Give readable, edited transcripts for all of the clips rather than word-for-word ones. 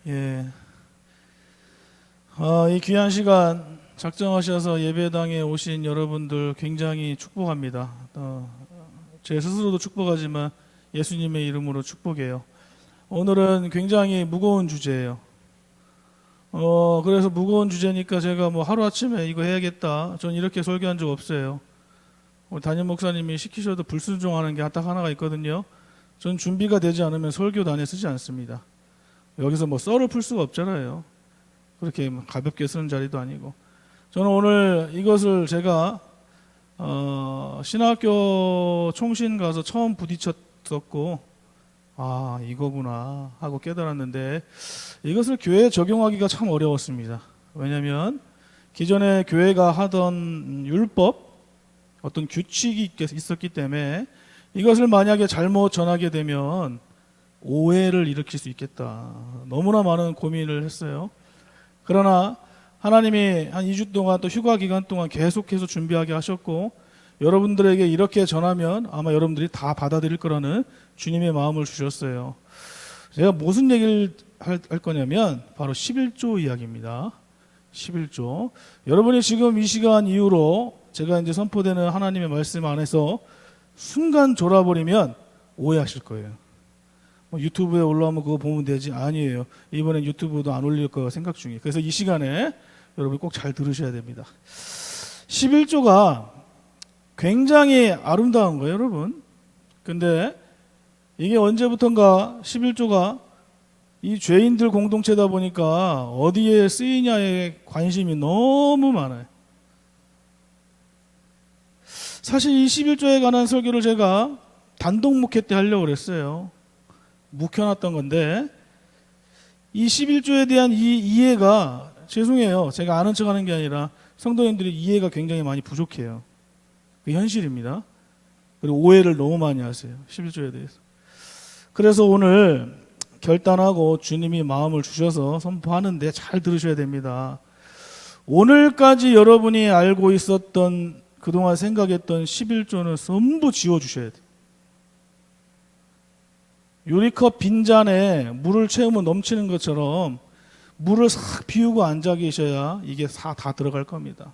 예. 이 귀한 시간 작정하셔서 예배당에 오신 여러분들 굉장히 축복합니다. 제 스스로도 축복하지만 예수님의 이름으로 축복해요. 오늘은 굉장히 무거운 주제예요. 그래서 무거운 주제니까 제가 뭐 하루아침에 이거 해야겠다. 전 이렇게 설교한 적 없어요. 우리 담임 목사님이 시키셔도 불순종하는 게 딱 하나가 있거든요. 전 준비가 되지 않으면 설교단에 쓰지 않습니다. 여기서 뭐 썰을 풀 수가 없잖아요. 그렇게 가볍게 쓰는 자리도 아니고. 저는 오늘 이것을 제가 신학교 총신 가서 처음 부딪혔었고, 이거구나 하고 깨달았는데, 이것을 교회에 적용하기가 참 어려웠습니다. 왜냐하면 기존에 교회가 하던 율법, 어떤 규칙이 있었기 때문에 이것을 만약에 잘못 전하게 되면 오해를 일으킬 수 있겠다. 너무나 많은 고민을 했어요. 그러나 하나님이 한 2주 동안 또 휴가 기간 동안 계속해서 준비하게 하셨고, 여러분들에게 이렇게 전하면 아마 여러분들이 다 받아들일 거라는 주님의 마음을 주셨어요. 제가 무슨 얘기를 할 거냐면 바로 11조 이야기입니다. 11조. 여러분이 지금 이 시간 이후로 제가 이제 선포되는 하나님의 말씀 안에서 순간 졸아버리면 오해하실 거예요. 유튜브에 올라오면 그거 보면 되지. 아니에요. 이번엔 유튜브도 안 올릴 거 생각 중이에요. 그래서 이 시간에 여러분 꼭 잘 들으셔야 됩니다. 11조가 굉장히 아름다운 거예요, 여러분. 근데 이게 언제부턴가 11조가 이 죄인들 공동체다 보니까 어디에 쓰이냐에 관심이 너무 많아요. 사실 이 11조에 관한 설교를 제가 단독 목회 때 하려고 그랬어요. 묵혀놨던 건데, 이 11조에 대한 이 이해가, 죄송해요. 제가 아는 척 하는 게 아니라 성도님들이 이해가 굉장히 많이 부족해요. 그 현실입니다. 그리고 오해를 너무 많이 하세요. 11조에 대해서. 그래서 오늘 결단하고 주님이 마음을 주셔서 선포하는데 잘 들으셔야 됩니다. 오늘까지 여러분이 알고 있었던, 그동안 생각했던 11조는 전부 지워주셔야 돼요. 유리컵 빈잔에 물을 채우면 넘치는 것처럼 물을 싹 비우고 앉아 계셔야 이게 다 들어갈 겁니다.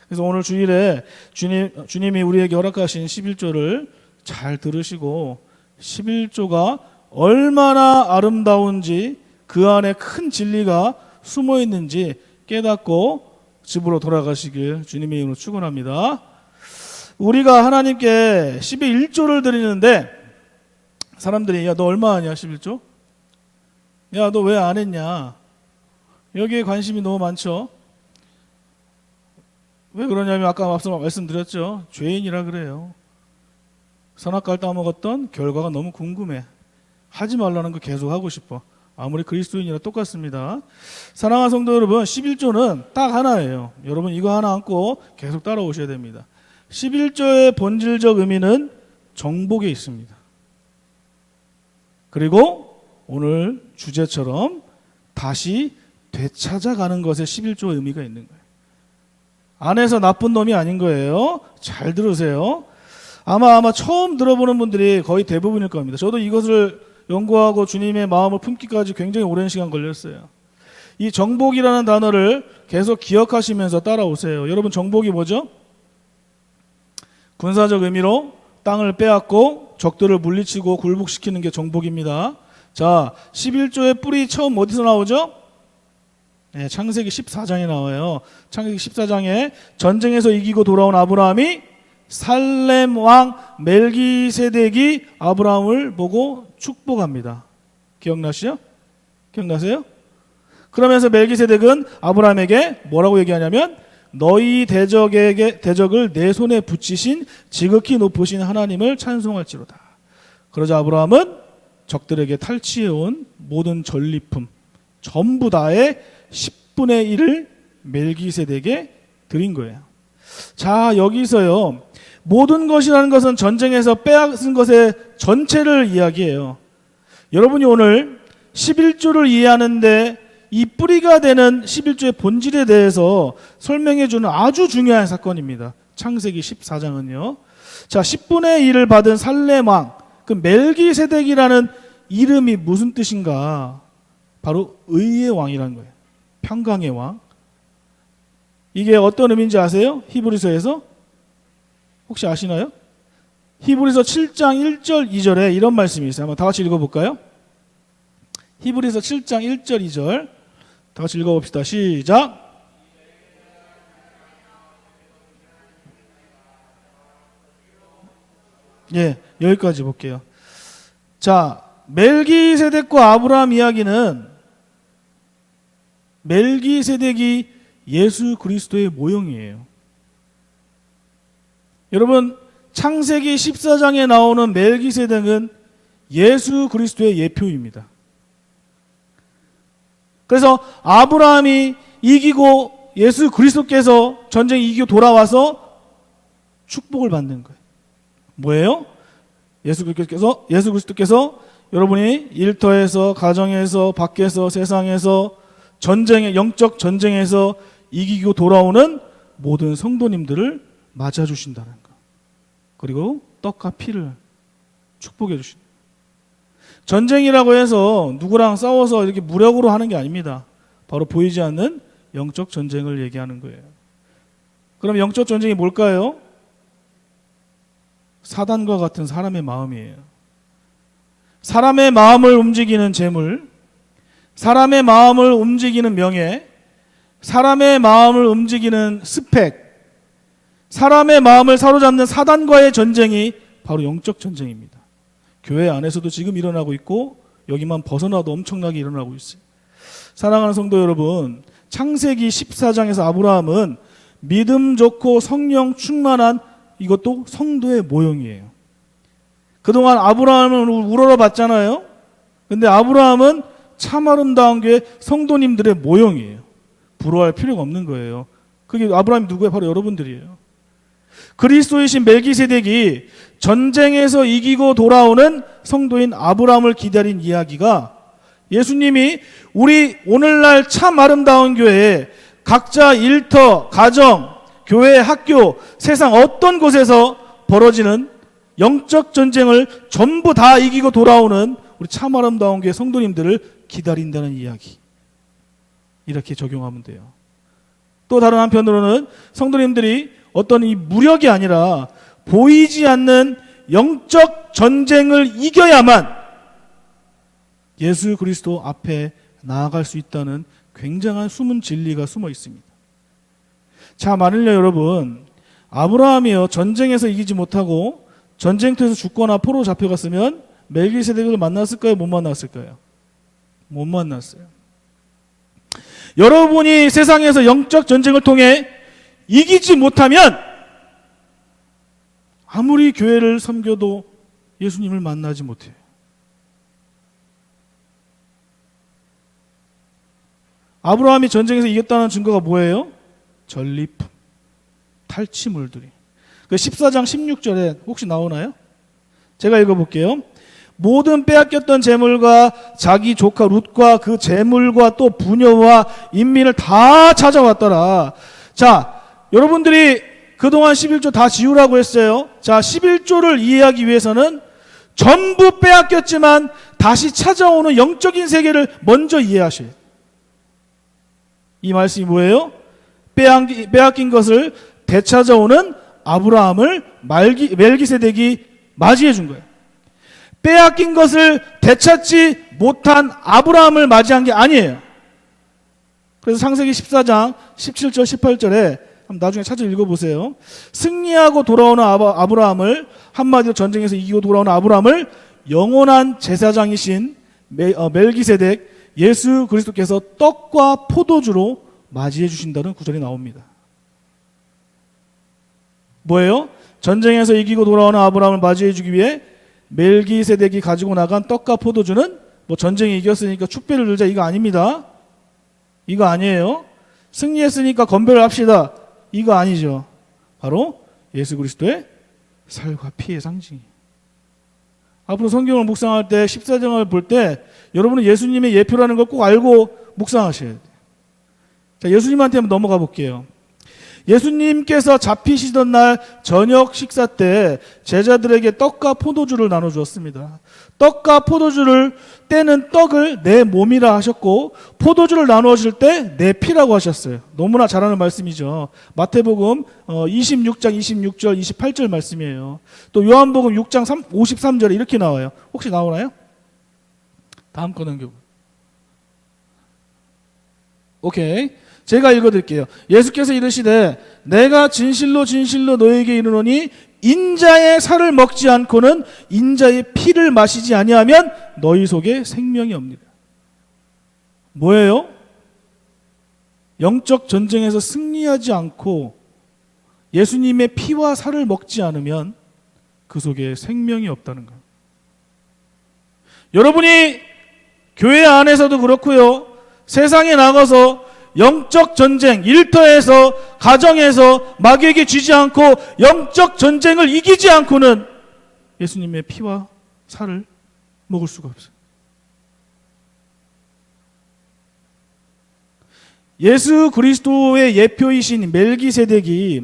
그래서 오늘 주일에 주님이 우리에게 허락하신 11조를 잘 들으시고 11조가 얼마나 아름다운지, 그 안에 큰 진리가 숨어 있는지 깨닫고 집으로 돌아가시길 주님의 이름으로 축원합니다. 우리가 하나님께 11조를 드리는데 사람들이 야, 너 얼마 하냐 11조? 야, 너 왜 안 했냐? 여기에 관심이 너무 많죠. 왜 그러냐면 아까 앞서 말씀드렸죠. 죄인이라 그래요. 선악과를 따먹었던 결과가 너무 궁금해. 하지 말라는 거 계속 하고 싶어. 아무리 그리스도인이라 똑같습니다. 사랑하는 성도 여러분, 11조는 딱 하나예요. 여러분 이거 하나 안고 계속 따라오셔야 됩니다. 11조의 본질적 의미는 정복에 있습니다. 그리고 오늘 주제처럼 다시 되찾아가는 것에 11조의 의미가 있는 거예요. 안에서 나쁜 놈이 아닌 거예요. 잘 들으세요. 아마 처음 들어보는 분들이 거의 대부분일 겁니다. 저도 이것을 연구하고 주님의 마음을 품기까지 굉장히 오랜 시간 걸렸어요. 이 정복이라는 단어를 계속 기억하시면서 따라오세요. 여러분 정복이 뭐죠? 군사적 의미로 땅을 빼앗고 적들을 물리치고 굴복시키는 게 정복입니다. 자, 11조의 뿔이 처음 어디서 나오죠? 네, 창세기 14장에 나와요. 창세기 14장에 전쟁에서 이기고 돌아온 아브라함이 살렘 왕 멜기세덱이 아브라함을 보고 축복합니다. 기억나시죠? 기억나세요? 그러면서 멜기세덱은 아브라함에게 뭐라고 얘기하냐면 너희 대적을 내 손에 붙이신 지극히 높으신 하나님을 찬송할지로다. 그러자 아브라함은 적들에게 탈취해온 모든 전리품 전부 다의 10분의 1을 멜기세덱에게 드린 거예요. 자, 여기서요, 모든 것이라는 것은 전쟁에서 빼앗은 것의 전체를 이야기해요. 여러분이 오늘 11조를 이해하는데 이 뿌리가 되는 11조의 본질에 대해서 설명해 주는 아주 중요한 사건입니다. 창세기 14장은요. 자, 10분의 1을 받은 살렘 왕, 그 멜기세덱이라는 이름이 무슨 뜻인가? 바로 의의 왕이라는 거예요. 평강의 왕. 이게 어떤 의미인지 아세요? 히브리서에서? 혹시 아시나요? 히브리서 7장 1절 2절에 이런 말씀이 있어요. 한번 다 같이 읽어볼까요? 히브리서 7장 1절 2절 다 같이 읽어봅시다. 시작. 예, 여기까지 볼게요. 자, 멜기세덱과 아브라함 이야기는 멜기세덱이 예수 그리스도의 모형이에요. 여러분, 창세기 14장에 나오는 멜기세덱은 예수 그리스도의 예표입니다. 그래서 아브라함이 이기고 예수 그리스도께서 전쟁 이기고 돌아와서 축복을 받는 거예요. 뭐예요? 예수 그리스도께서 여러분이 일터에서, 가정에서, 밖에서, 세상에서, 전쟁에, 영적 전쟁에서 이기고 돌아오는 모든 성도님들을 맞아주신다는 거. 그리고 떡과 피를 축복해 주신다. 전쟁이라고 해서 누구랑 싸워서 이렇게 무력으로 하는 게 아닙니다. 바로 보이지 않는 영적 전쟁을 얘기하는 거예요. 그럼 영적 전쟁이 뭘까요? 사단과 같은 사람의 마음이에요. 사람의 마음을 움직이는 재물, 사람의 마음을 움직이는 명예, 사람의 마음을 움직이는 스펙, 사람의 마음을 사로잡는 사단과의 전쟁이 바로 영적 전쟁입니다. 교회 안에서도 지금 일어나고 있고 여기만 벗어나도 엄청나게 일어나고 있어요. 사랑하는 성도 여러분, 창세기 14장에서 아브라함은 믿음 좋고 성령 충만한 이것도 성도의 모형이에요. 그동안 아브라함은 우러러 봤잖아요. 근데 아브라함은 참 아름다운 게 성도님들의 모형이에요. 부러워할 필요가 없는 거예요. 그게 아브라함이 누구예요? 바로 여러분들이에요. 그리스도이신 멜기세덱이 전쟁에서 이기고 돌아오는 성도인 아브라함을 기다린 이야기가 예수님이 우리 오늘날 참 아름다운 교회에 각자 일터, 가정, 교회, 학교, 세상 어떤 곳에서 벌어지는 영적 전쟁을 전부 다 이기고 돌아오는 우리 참 아름다운 교회 성도님들을 기다린다는 이야기. 이렇게 적용하면 돼요. 또 다른 한편으로는 성도님들이 어떤 이 무력이 아니라 보이지 않는 영적 전쟁을 이겨야만 예수 그리스도 앞에 나아갈 수 있다는 굉장한 숨은 진리가 숨어 있습니다. 자, 만일요 여러분, 아브라함이요 전쟁에서 이기지 못하고 전쟁터에서 죽거나 포로로 잡혀갔으면 멜기세덱을 만났을까요? 못 만났을까요? 못 만났어요. 여러분이 세상에서 영적 전쟁을 통해 이기지 못하면 아무리 교회를 섬겨도 예수님을 만나지 못해요. 아브라함이 전쟁에서 이겼다는 증거가 뭐예요? 전리품, 탈취물들이. 그 14장 16절에 혹시 나오나요? 제가 읽어볼게요. 모든 빼앗겼던 재물과 자기 조카 룻과 그 재물과 또 부녀와 인민을 다 찾아왔더라. 자, 여러분들이 그동안 11조 다 지우라고 했어요. 자, 11조를 이해하기 위해서는 전부 빼앗겼지만 다시 찾아오는 영적인 세계를 먼저 이해하셔야 돼요. 이 말씀이 뭐예요? 빼앗긴 것을 되찾아오는 아브라함을 멜기세덱이 맞이해 준 거예요. 빼앗긴 것을 되찾지 못한 아브라함을 맞이한 게 아니에요. 그래서 창세기 14장 17절 18절에 한번 나중에 찾아 읽어보세요. 승리하고 돌아오는 아브라함을, 한마디로 전쟁에서 이기고 돌아오는 아브라함을 영원한 제사장이신 멜기세덱 예수 그리스도께서 떡과 포도주로 맞이해 주신다는 구절이 나옵니다. 뭐예요? 전쟁에서 이기고 돌아오는 아브라함을 맞이해 주기 위해 멜기세덱이 가지고 나간 떡과 포도주는 뭐 전쟁에 이겼으니까 축배를 들자 이거 아닙니다. 이거 아니에요. 승리했으니까 건배를 합시다. 이거 아니죠. 바로 예수 그리스도의 살과 피의 상징이에요. 앞으로 성경을 묵상할 때 14장을 볼 때 여러분은 예수님의 예표라는 걸 꼭 알고 묵상하셔야 돼요. 자, 예수님한테 한번 넘어가 볼게요. 예수님께서 잡히시던 날 저녁 식사 때 제자들에게 떡과 포도주를 나눠주었습니다. 떡과 포도주를 때는 떡을 내 몸이라 하셨고 포도주를 나누실 때 내 피라고 하셨어요. 너무나 잘 아는 말씀이죠. 마태복음 26장 26절 28절 말씀이에요. 또 요한복음 6장 53절에 이렇게 나와요. 혹시 나오나요? 다음 거 넘겨. 오케이. 제가 읽어드릴게요. 예수께서 이르시되 내가 진실로 진실로 너에게 이르노니 인자의 살을 먹지 않고는 인자의 피를 마시지 아니하면 너희 속에 생명이 없느니라. 뭐예요? 영적 전쟁에서 승리하지 않고 예수님의 피와 살을 먹지 않으면 그 속에 생명이 없다는 거예요. 여러분이 교회 안에서도 그렇고요. 세상에 나가서 영적 전쟁, 일터에서, 가정에서 마귀에게 지지 않고 영적 전쟁을 이기지 않고는 예수님의 피와 살을 먹을 수가 없어요. 예수 그리스도의 예표이신 멜기세덱이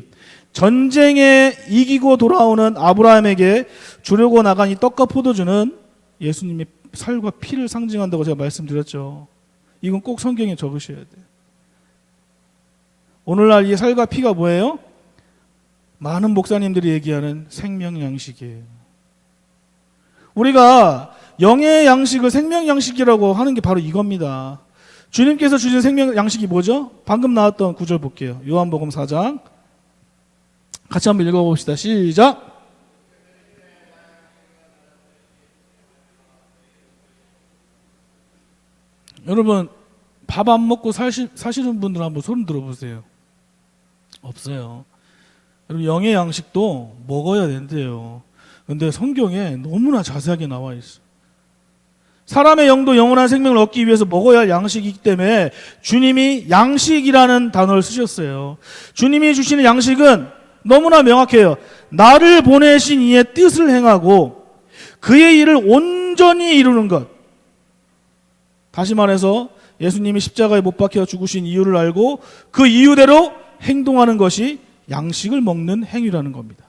전쟁에 이기고 돌아오는 아브라함에게 주려고 나간 이 떡과 포도주는 예수님의 살과 피를 상징한다고 제가 말씀드렸죠. 이건 꼭 성경에 적으셔야 돼요. 오늘날 이 살과 피가 뭐예요? 많은 목사님들이 얘기하는 생명 양식이에요. 우리가 영의 양식을 생명 양식이라고 하는 게 바로 이겁니다. 주님께서 주신 생명 양식이 뭐죠? 방금 나왔던 구절 볼게요. 요한복음 4장 같이 한번 읽어봅시다. 시작. 여러분 밥 안 먹고 사시는 분들 한번 손 들어보세요. 없어요. 여러분 영의 양식도 먹어야 된대요. 근데 성경에 너무나 자세하게 나와 있어요. 사람의 영도 영원한 생명을 얻기 위해서 먹어야 할 양식이기 때문에 주님이 양식이라는 단어를 쓰셨어요. 주님이 주시는 양식은 너무나 명확해요. 나를 보내신 이의 뜻을 행하고 그의 일을 온전히 이루는 것. 다시 말해서 예수님이 십자가에 못 박혀 죽으신 이유를 알고 그 이유대로 행동하는 것이 양식을 먹는 행위라는 겁니다.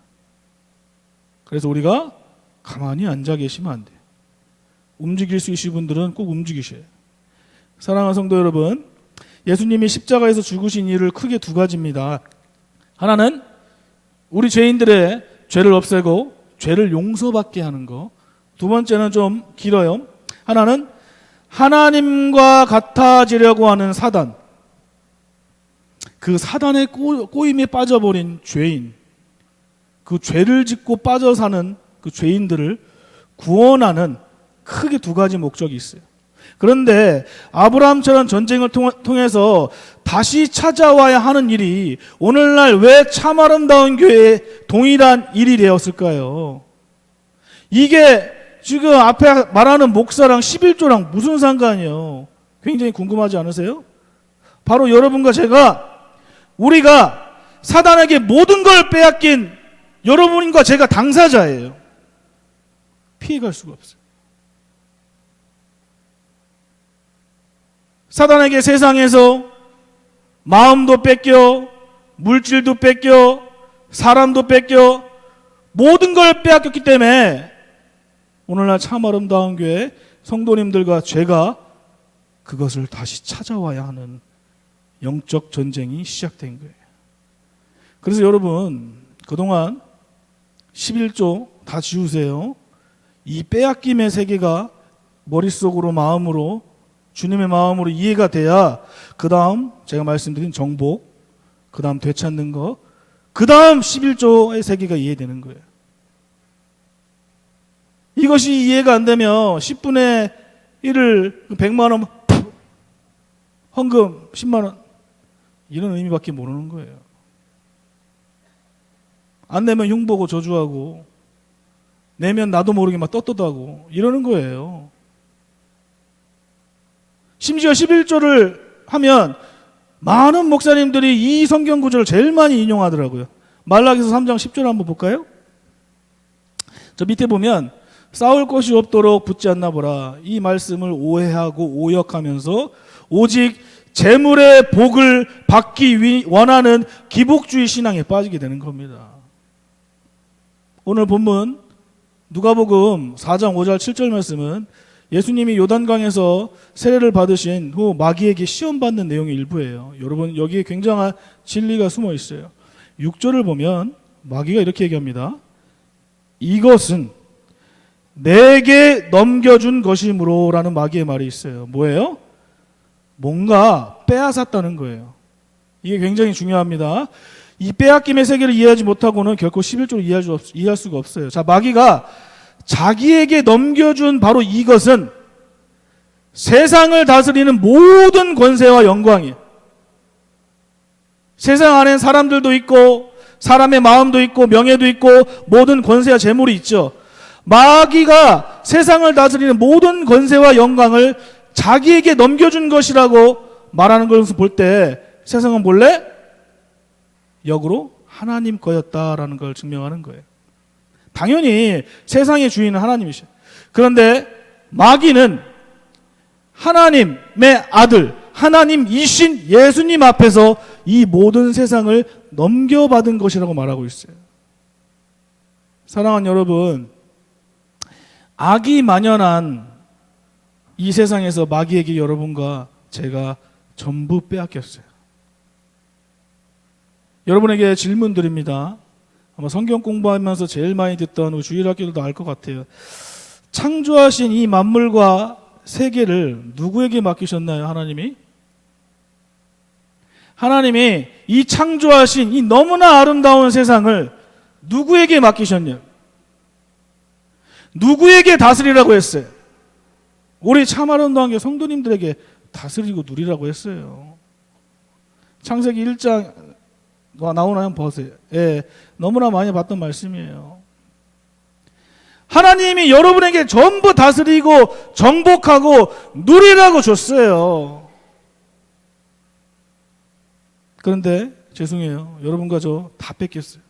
그래서 우리가 가만히 앉아 계시면 안 돼요. 움직일 수 있으신 분들은 꼭 움직이셔야 해요. 사랑하는 성도 여러분, 예수님이 십자가에서 죽으신 이유를 크게 두 가지입니다. 하나는 우리 죄인들의 죄를 없애고 죄를 용서받게 하는 거. 두 번째는 좀 길어요. 하나는 하나님과 같아지려고 하는 사단, 그 사단의 꼬임에 빠져버린 죄인, 그 죄를 짓고 빠져 사는 그 죄인들을 구원하는 크게 두 가지 목적이 있어요. 그런데 아브라함처럼 전쟁을 통해서 다시 찾아와야 하는 일이 오늘날 왜 참 아름다운 교회에 동일한 일이 되었을까요? 이게 지금 앞에 말하는 목사랑 11조랑 무슨 상관이에요? 굉장히 궁금하지 않으세요? 바로 여러분과 우리가 사단에게 모든 걸 빼앗긴 여러분과 제가 당사자예요. 피해갈 수가 없어요. 사단에게 세상에서 마음도 뺏겨, 물질도 뺏겨, 사람도 뺏겨, 모든 걸 빼앗겼기 때문에 오늘날 참 아름다운 교회 성도님들과 제가 그것을 다시 찾아와야 하는 영적 전쟁이 시작된 거예요. 그래서 여러분 그동안 11조 다 지우세요. 이 빼앗김의 세계가 머릿속으로 마음으로 주님의 마음으로 이해가 돼야 그 다음 제가 말씀드린 정복, 그 다음 되찾는 거, 그 다음 11조의 세계가 이해되는 거예요. 이것이 이해가 안 되면 10분의 1을 100만 원 헌금 10만 원 이런 의미밖에 모르는 거예요. 안 내면 흉보고 저주하고 내면 나도 모르게 막 떳떳하고 이러는 거예요. 심지어 11조를 하면 많은 목사님들이 이 성경 구절을 제일 많이 인용하더라고요. 말라기서 3장 10절을 한번 볼까요? 저 밑에 보면 싸울 것이 없도록 붙지 않나 보라. 이 말씀을 오해하고 오역하면서 오직 재물의 복을 받기 원하는 기복주의 신앙에 빠지게 되는 겁니다. 오늘 본문 누가복음 4장 5절 7절 말씀은 예수님이 요단강에서 세례를 받으신 후 마귀에게 시험받는 내용의 일부예요. 여러분, 여기에 굉장한 진리가 숨어 있어요. 6절을 보면 마귀가 이렇게 얘기합니다. 이것은 내게 넘겨준 것이므로 라는 마귀의 말이 있어요. 뭐예요? 뭔가 빼앗았다는 거예요. 이게 굉장히 중요합니다. 이 빼앗김의 세계를 이해하지 못하고는 결코 11조를 이해할 수가 없어요. 자, 마귀가 자기에게 넘겨준 바로 이것은 세상을 다스리는 모든 권세와 영광이에요. 세상 안엔 사람들도 있고 사람의 마음도 있고 명예도 있고 모든 권세와 재물이 있죠. 마귀가 세상을 다스리는 모든 권세와 영광을 자기에게 넘겨준 것이라고 말하는 것을 볼 때 세상은 본래 역으로 하나님 거였다라는 걸 증명하는 거예요. 당연히 세상의 주인은 하나님이셔. 그런데 마귀는 하나님의 아들, 하나님이신 예수님 앞에서 이 모든 세상을 넘겨받은 것이라고 말하고 있어요. 사랑하는 여러분, 악이 만연한 이 세상에서 마귀에게 여러분과 제가 전부 빼앗겼어요. 여러분에게 질문 드립니다. 아마 성경 공부하면서 제일 많이 듣던 우리 주일학교도 알 것 같아요. 창조하신 이 만물과 세계를 누구에게 맡기셨나요? 하나님이? 하나님이 이 창조하신 이 너무나 아름다운 세상을 누구에게 맡기셨냐고? 누구에게 다스리라고 했어요? 우리 참 아름다운 게 성도님들에게 다스리고 누리라고 했어요. 창세기 1장 나오나 한번 보세요. 예, 너무나 많이 봤던 말씀이에요. 하나님이 여러분에게 전부 다스리고 정복하고 누리라고 줬어요. 그런데 죄송해요. 여러분과 저 다 뺏겼어요.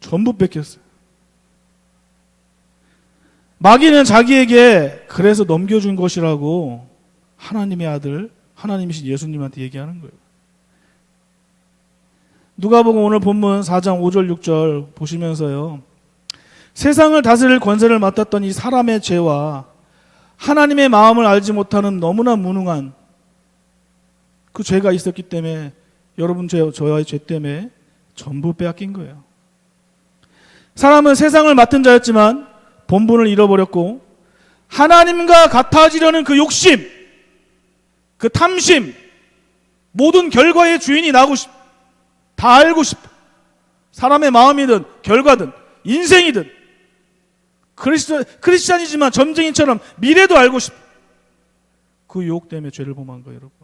전부 뺏겼어요. 마귀는 자기에게 그래서 넘겨준 것이라고 하나님의 아들, 하나님이신 예수님한테 얘기하는 거예요. 누가복음 오늘 본문 4장 5절 6절 보시면서요. 세상을 다스릴 권세를 맡았던 이 사람의 죄와 하나님의 마음을 알지 못하는 너무나 무능한 그 죄가 있었기 때문에 여러분 저와의 죄 때문에 전부 빼앗긴 거예요. 사람은 세상을 맡은 자였지만 본분을 잃어버렸고 하나님과 같아지려는 그 욕심, 그 탐심, 모든 결과의 주인이 나고 싶어. 다 알고 싶어. 사람의 마음이든 결과든 인생이든 크리스찬이지만 점쟁이처럼 미래도 알고 싶어. 그 유혹 때문에 죄를 범한 거예요, 여러분.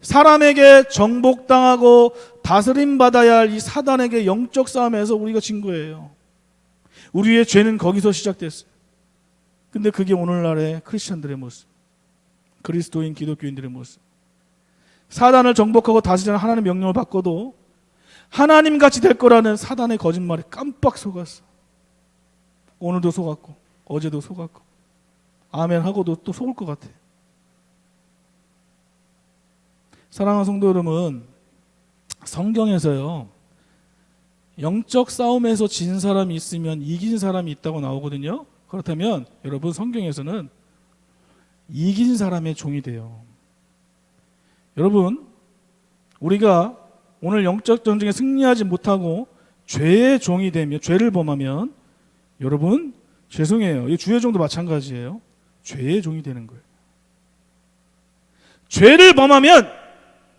사람에게 정복당하고 다스림받아야 할 이 사단에게 영적 싸움에서 우리가 진 거예요. 우리의 죄는 거기서 시작됐어요. 근데 그게 오늘날의 크리스찬들의 모습, 그리스도인 기독교인들의 모습. 사단을 정복하고 다스리는 하나님의 명령을 받고도 하나님같이 될 거라는 사단의 거짓말에 깜빡 속았어. 오늘도 속았고 어제도 속았고 아멘 하고도 또 속을 것 같아. 사랑하는 성도 여러분, 성경에서요 영적 싸움에서 진 사람이 있으면 이긴 사람이 있다고 나오거든요. 그렇다면 여러분 성경에서는 이긴 사람의 종이 돼요. 여러분, 우리가 오늘 영적 전쟁에 승리하지 못하고 죄의 종이 되면, 죄를 범하면 여러분 죄송해요. 이 주의 종도 마찬가지예요. 죄의 종이 되는 거예요. 죄를 범하면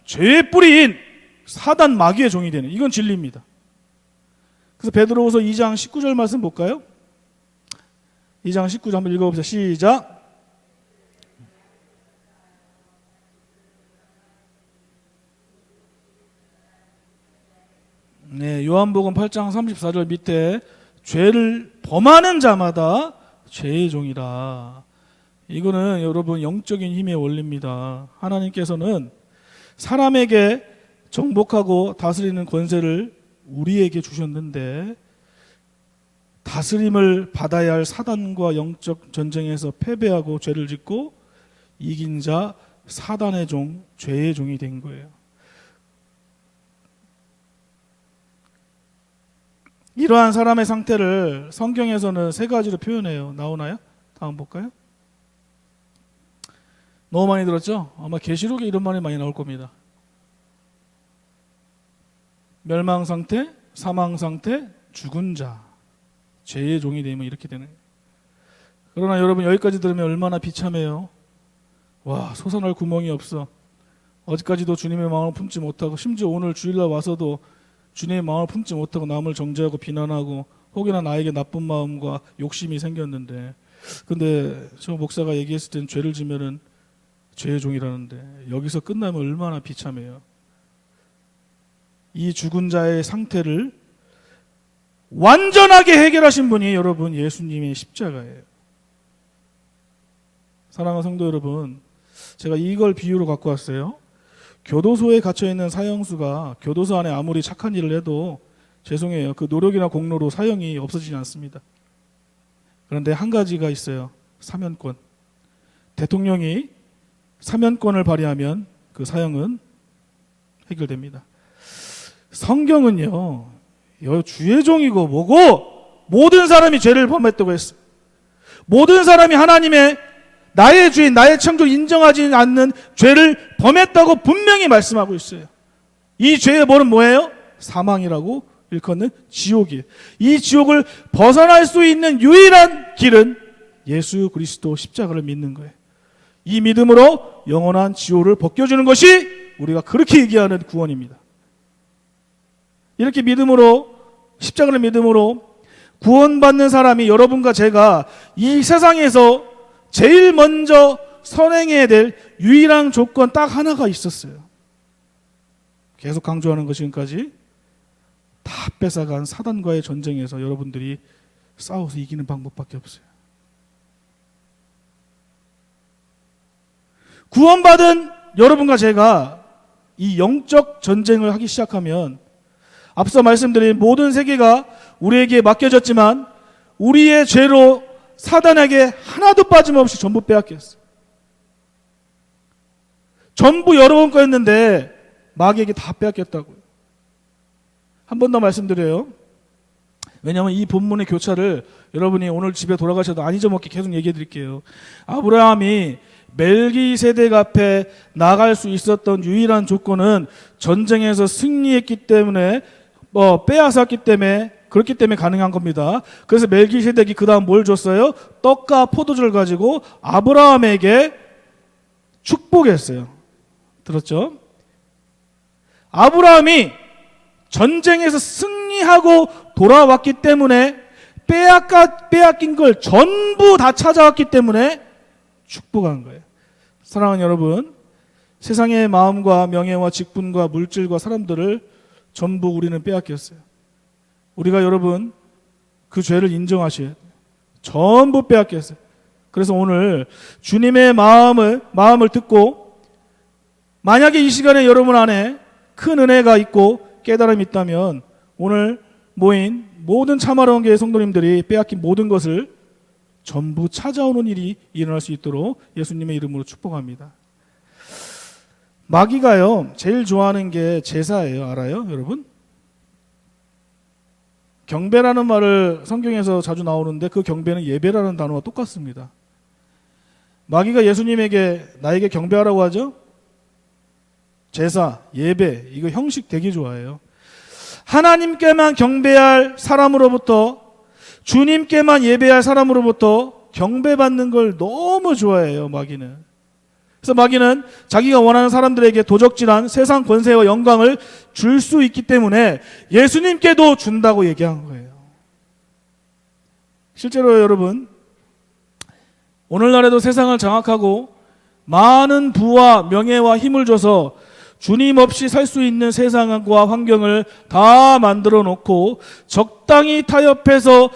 죄의 뿌리인 사단 마귀의 종이 되는, 이건 진리입니다. 그래서 베드로후서 2장 19절 말씀 볼까요? 2장 19절 한번 읽어봅시다. 시작. 네, 요한복음 8장 34절 밑에 죄를 범하는 자마다 죄의 종이라. 이거는 여러분 영적인 힘의 원리입니다. 하나님께서는 사람에게 정복하고 다스리는 권세를 우리에게 주셨는데 다스림을 받아야 할 사단과 영적 전쟁에서 패배하고 죄를 짓고 이긴 자, 사단의 종, 죄의 종이 된 거예요. 이러한 사람의 상태를 성경에서는 세 가지로 표현해요. 나오나요? 다음 볼까요? 너무 많이 들었죠? 아마 계시록에 이런 말이 많이 나올 겁니다. 멸망 상태, 사망 상태, 죽은 자, 죄의 종이 되면 이렇게 되는 거예요. 그러나 여러분 여기까지 들으면 얼마나 비참해요. 와, 솟아날 구멍이 없어. 어제까지도 주님의 마음을 품지 못하고 심지어 오늘 주일날 와서도 주님의 마음을 품지 못하고 남을 정죄하고 비난하고 혹여나 나에게 나쁜 마음과 욕심이 생겼는데, 근데 저 목사가 얘기했을 땐 죄를 지면은 죄의 종이라는데 여기서 끝나면 얼마나 비참해요. 이 죽은 자의 상태를 완전하게 해결하신 분이 여러분 예수님의 십자가예요. 사랑하는 성도 여러분, 제가 이걸 비유로 갖고 왔어요. 교도소에 갇혀있는 사형수가 교도소 안에 아무리 착한 일을 해도 죄송해요, 그 노력이나 공로로 사형이 없어지지 않습니다. 그런데 한 가지가 있어요. 사면권. 대통령이 사면권을 발휘하면 그 사형은 해결됩니다. 성경은요, 주의 종이고 뭐고 모든 사람이 죄를 범했다고 했어요. 모든 사람이 하나님의 나의 주인, 나의 창조 인정하지 않는 죄를 범했다고 분명히 말씀하고 있어요. 이 죄의 벌은 뭐예요? 사망이라고 일컫는 지옥이에요. 이 지옥을 벗어날 수 있는 유일한 길은 예수 그리스도 십자가를 믿는 거예요. 이 믿음으로 영원한 지옥을 벗겨주는 것이 우리가 그렇게 얘기하는 구원입니다. 이렇게 믿음으로, 십자가를 믿음으로 구원받는 사람이 여러분과 제가 이 세상에서 제일 먼저 선행해야 될 유일한 조건 딱 하나가 있었어요. 계속 강조하는 것, 지금까지 다 뺏어간 사단과의 전쟁에서 여러분들이 싸워서 이기는 방법밖에 없어요. 구원받은 여러분과 제가 이 영적 전쟁을 하기 시작하면 앞서 말씀드린 모든 세계가 우리에게 맡겨졌지만 우리의 죄로 사단에게 하나도 빠짐없이 전부 빼앗겼어요. 전부 여러분 거였는데 마귀에게 다 빼앗겼다고요. 한 번 더 말씀드려요. 왜냐하면 이 본문의 교차를 여러분이 오늘 집에 돌아가셔도 안 잊어먹게 계속 얘기해 드릴게요. 아브라함이 멜기세덱 앞에 나갈 수 있었던 유일한 조건은 전쟁에서 승리했기 때문에, 빼앗았기 때문에, 그렇기 때문에 가능한 겁니다. 그래서 멜기세덱이 그 다음 뭘 줬어요? 떡과 포도주를 가지고 아브라함에게 축복했어요. 들었죠? 아브라함이 전쟁에서 승리하고 돌아왔기 때문에 빼앗긴 걸 전부 다 찾아왔기 때문에 축복한 거예요. 사랑하는 여러분, 세상의 마음과 명예와 직분과 물질과 사람들을 전부 우리는 빼앗겼어요. 우리가 여러분 그 죄를 인정하셔야 돼요. 전부 빼앗겼어요. 그래서 오늘 주님의 마음을 듣고 만약에 이 시간에 여러분 안에 큰 은혜가 있고 깨달음이 있다면 오늘 모인 모든 참아로운 교회 성도님들이 빼앗긴 모든 것을 전부 찾아오는 일이 일어날 수 있도록 예수님의 이름으로 축복합니다. 마귀가요 제일 좋아하는 게 제사예요. 알아요 여러분? 경배라는 말을 성경에서 자주 나오는데 그 경배는 예배라는 단어와 똑같습니다. 마귀가 예수님에게 나에게 경배하라고 하죠. 제사, 예배, 이거 형식 되게 좋아해요. 하나님께만 경배할 사람으로부터, 주님께만 예배할 사람으로부터 경배받는 걸 너무 좋아해요, 마귀는. 그래서 마귀는 자기가 원하는 사람들에게 도적질한 세상 권세와 영광을 줄 수 있기 때문에 예수님께도 준다고 얘기한 거예요. 실제로 여러분, 오늘날에도 세상을 장악하고 많은 부와 명예와 힘을 줘서 주님 없이 살 수 있는 세상과 환경을 다 만들어 놓고 적당히 타협해서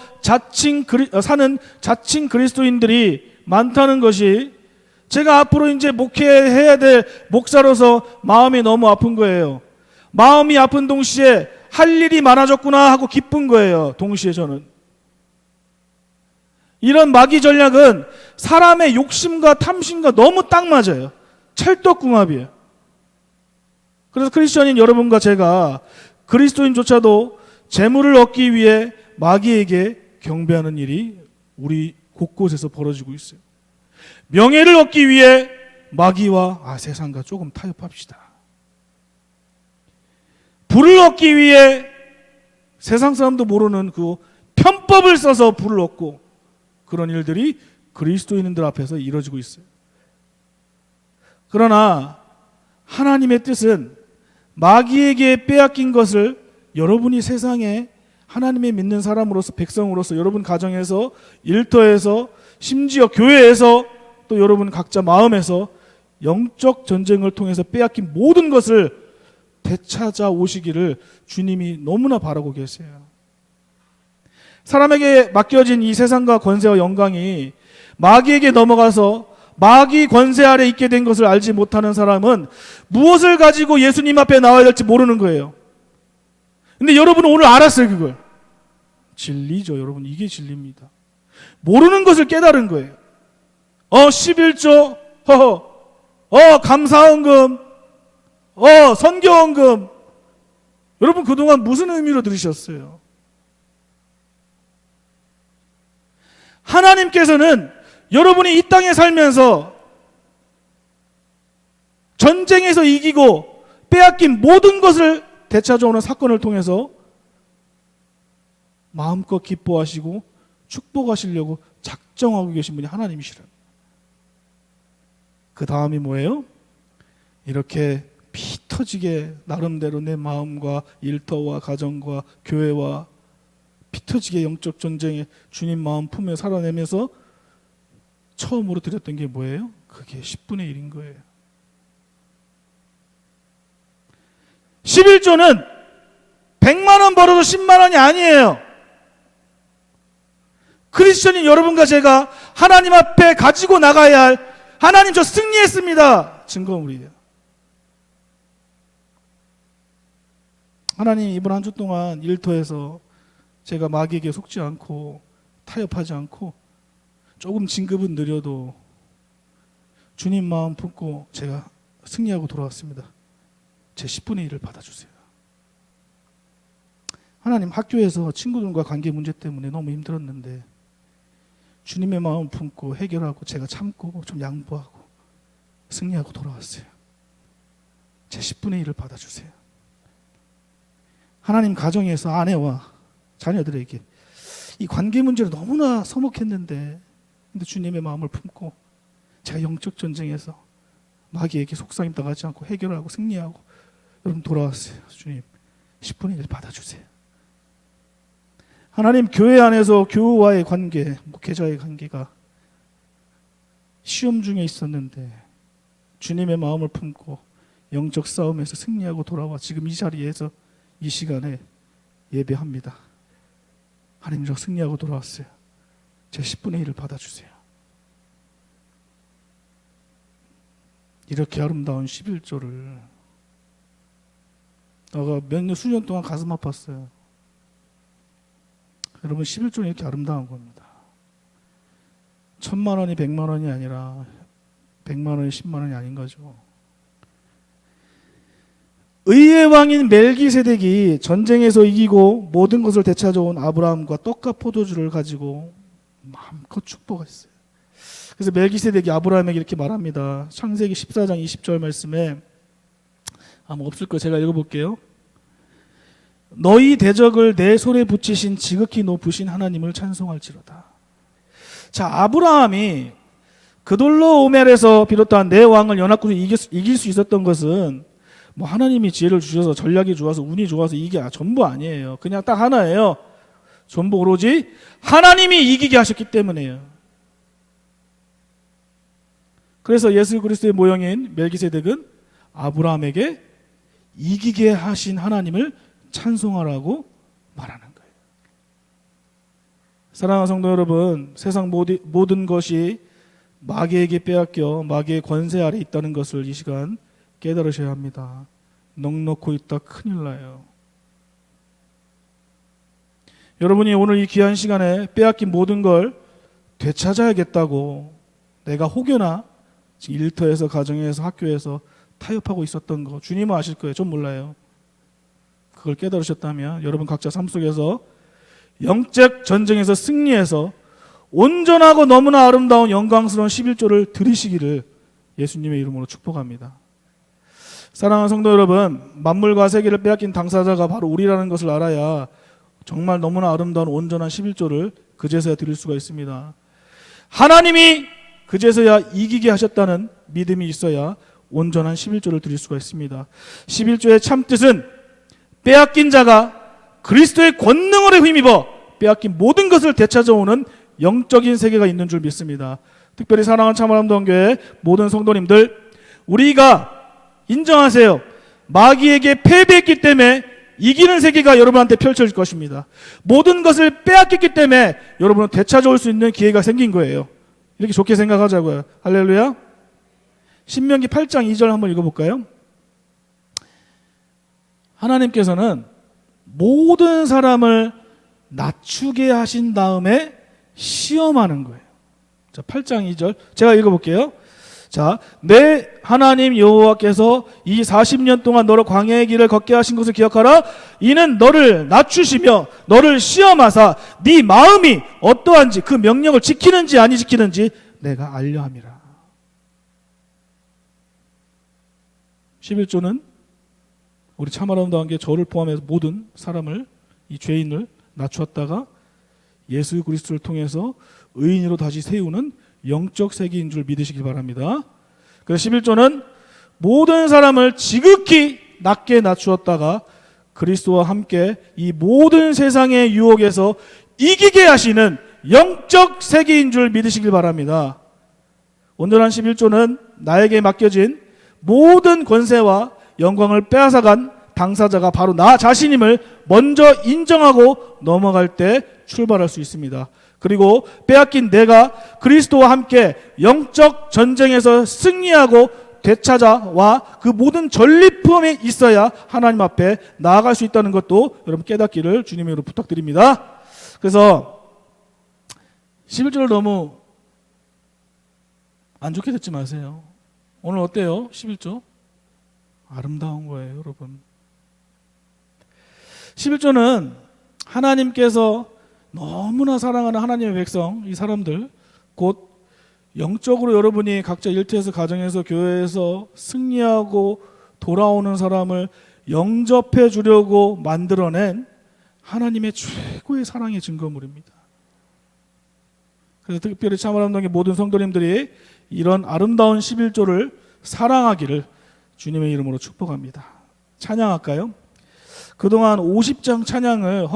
사는 자칭 그리스도인들이 많다는 것이 제가 앞으로 이제 목회해야 될 목사로서 마음이 너무 아픈 거예요. 마음이 아픈 동시에 할 일이 많아졌구나 하고 기쁜 거예요. 동시에 저는. 이런 마귀 전략은 사람의 욕심과 탐심과 너무 딱 맞아요. 찰떡궁합이에요. 그래서 크리스천인 여러분과 제가 그리스도인조차도 재물을 얻기 위해 마귀에게 경배하는 일이 우리 곳곳에서 벌어지고 있어요. 명예를 얻기 위해 마귀와 세상과 조금 타협합시다. 부를 얻기 위해 세상 사람도 모르는 그 편법을 써서 부를 얻고, 그런 일들이 그리스도인들 앞에서 이루어지고 있어요. 그러나 하나님의 뜻은 마귀에게 빼앗긴 것을 여러분이 세상에 하나님의 믿는 사람으로서, 백성으로서, 여러분 가정에서, 일터에서, 심지어 교회에서, 또 여러분 각자 마음에서 영적 전쟁을 통해서 빼앗긴 모든 것을 되찾아 오시기를 주님이 너무나 바라고 계세요. 사람에게 맡겨진 이 세상과 권세와 영광이 마귀에게 넘어가서 마귀 권세 아래 있게 된 것을 알지 못하는 사람은 무엇을 가지고 예수님 앞에 나와야 될지 모르는 거예요. 근데 여러분은 오늘 알았어요, 그걸. 진리죠, 여러분. 이게 진리입니다. 모르는 것을 깨달은 거예요. 11조, 감사헌금, 선교헌금. 여러분 그동안 무슨 의미로 들으셨어요? 하나님께서는 여러분이 이 땅에 살면서 전쟁에서 이기고 빼앗긴 모든 것을 되찾아오는 사건을 통해서 마음껏 기뻐하시고 축복하시려고 작정하고 계신 분이 하나님이시라. 그 다음이 뭐예요? 이렇게 피 터지게 나름대로 내 마음과 일터와 가정과 교회와 피 터지게 영적 전쟁에 주님 마음 품에 살아내면서 처음으로 드렸던 게 뭐예요? 그게 10분의 1인 거예요. 11조는 100만 원 벌어도 10만 원이 아니에요. 크리스천인 여러분과 제가 하나님 앞에 가지고 나가야 할, 하나님 저 승리했습니다, 증거물이에요. 하나님 이번 한 주 동안 일터에서 제가 마귀에게 속지 않고 타협하지 않고 조금 진급은 느려도 주님 마음 품고 제가 승리하고 돌아왔습니다. 제 10분의 1을 받아주세요. 하나님, 학교에서 친구들과 관계 문제 때문에 너무 힘들었는데 주님의 마음 품고 해결하고 제가 참고 좀 양보하고 승리하고 돌아왔어요. 제 10분의 1을 받아주세요. 하나님, 가정에서 아내와 자녀들에게 이 관계 문제로 너무나 서먹했는데 근데 주님의 마음을 품고 제가 영적 전쟁에서 마귀에게 속삭임 당하지 않고 해결하고 승리하고 여러분 돌아왔어요. 주님, 10분의 1 받아주세요. 하나님, 교회 안에서 교우와의 관계, 목회자의 관계가 시험 중에 있었는데 주님의 마음을 품고 영적 싸움에서 승리하고 돌아와 지금 이 자리에서 이 시간에 예배합니다. 하나님, 저 승리하고 돌아왔어요. 제 10분의 1을 받아주세요. 이렇게 아름다운 11조를 내가 수년 동안 가슴 아팠어요. 여러분, 11조는 이렇게 아름다운 겁니다. 1000만 원이 100만 원이 아니라 100만 원이 10만 원이 아닌 거죠. 의의 왕인 멜기세덱이 전쟁에서 이기고 모든 것을 되찾아온 아브라함과 떡과 포도주를 가지고 마음껏 축복했어요. 그래서 멜기세덱이 아브라함에게 이렇게 말합니다. 창세기 14장 20절 말씀에, 아마 없을 거예요. 제가 읽어볼게요. 너희 대적을 내 손에 붙이신 지극히 높으신 하나님을 찬송할지로다. 자, 아브라함이 그돌로 오멜에서 비롯한 내 왕을 연합군에 이길 수 있었던 것은 뭐 하나님이 지혜를 주셔서 전략이 좋아서 운이 좋아서 이게 전부 아니에요. 그냥 딱 하나예요. 전부 오로지 하나님이 이기게 하셨기 때문에요. 그래서 예수 그리스도의 모형인 멜기세덱은 아브라함에게 이기게 하신 하나님을 찬송하라고 말하는 거예요. 사랑하는 성도 여러분, 세상 모든 것이 마귀에게 빼앗겨 마귀의 권세 아래 있다는 것을 이 시간 깨달으셔야 합니다. 넉넉고 있다 큰일 나요. 여러분이 오늘 이 귀한 시간에 빼앗긴 모든 걸 되찾아야겠다고 내가 혹여나 일터에서, 가정에서, 학교에서 타협하고 있었던 거 주님은 아실 거예요. 좀 몰라요. 그걸 깨달으셨다면 여러분 각자 삶 속에서 영적 전쟁에서 승리해서 온전하고 너무나 아름다운 영광스러운 11조를 드리시기를 예수님의 이름으로 축복합니다. 사랑하는 성도 여러분, 만물과 세계를 빼앗긴 당사자가 바로 우리라는 것을 알아야 정말 너무나 아름다운 온전한 11조를 그제서야 드릴 수가 있습니다. 하나님이 그제서야 이기게 하셨다는 믿음이 있어야 온전한 11조를 드릴 수가 있습니다. 11조의 참뜻은 빼앗긴 자가 그리스도의 권능으로 힘입어 빼앗긴 모든 것을 되찾아오는 영적인 세계가 있는 줄 믿습니다. 특별히 사랑하는 참아름다운 교회 모든 성도님들, 우리가 인정하세요. 마귀에게 패배했기 때문에 이기는 세계가 여러분한테 펼쳐질 것입니다. 모든 것을 빼앗겼기 때문에 여러분은 되찾아올 수 있는 기회가 생긴 거예요. 이렇게 좋게 생각하자고요. 할렐루야. 신명기 8장 2절 한번 읽어볼까요? 하나님께서는 모든 사람을 낮추게 하신 다음에 시험하는 거예요. 자, 8장 2절 제가 읽어볼게요. 자, 내 하나님 여호와께서 이 40년 동안 너를 광야의 길을 걷게 하신 것을 기억하라. 이는 너를 낮추시며 너를 시험하사 네 마음이 어떠한지 그 명령을 지키는지 아니 지키는지 내가 알려 함이라. 11조는 우리 참 아름다운 게 저를 포함해서 모든 사람을, 이 죄인을 낮추었다가 예수 그리스도를 통해서 의인으로 다시 세우는 영적 세계인 줄 믿으시기 바랍니다. 그래서 11조는 모든 사람을 지극히 낮게 낮추었다가 그리스도와 함께 이 모든 세상의 유혹에서 이기게 하시는 영적 세계인 줄 믿으시길 바랍니다. 온전한 11조는 나에게 맡겨진 모든 권세와 영광을 빼앗아간 당사자가 바로 나 자신임을 먼저 인정하고 넘어갈 때 출발할 수 있습니다. 그리고 빼앗긴 내가 그리스도와 함께 영적 전쟁에서 승리하고 되찾아와 그 모든 전리품이 있어야 하나님 앞에 나아갈 수 있다는 것도 여러분 깨닫기를 주님의 이름으로 부탁드립니다. 그래서 11절을 너무 안 좋게 듣지 마세요. 오늘 어때요? 11조? 아름다운 거예요, 여러분. 11조는 하나님께서 너무나 사랑하는 하나님의 백성, 이 사람들, 곧 영적으로 여러분이 각자 일터에서, 가정에서, 교회에서 승리하고 돌아오는 사람을 영접해 주려고 만들어낸 하나님의 최고의 사랑의 증거물입니다. 그래서 특별히 참 아름다운 모든 성도님들이 이런 아름다운 11조를 사랑하기를 주님의 이름으로 축복합니다. 찬양할까요? 그동안 50장 찬양을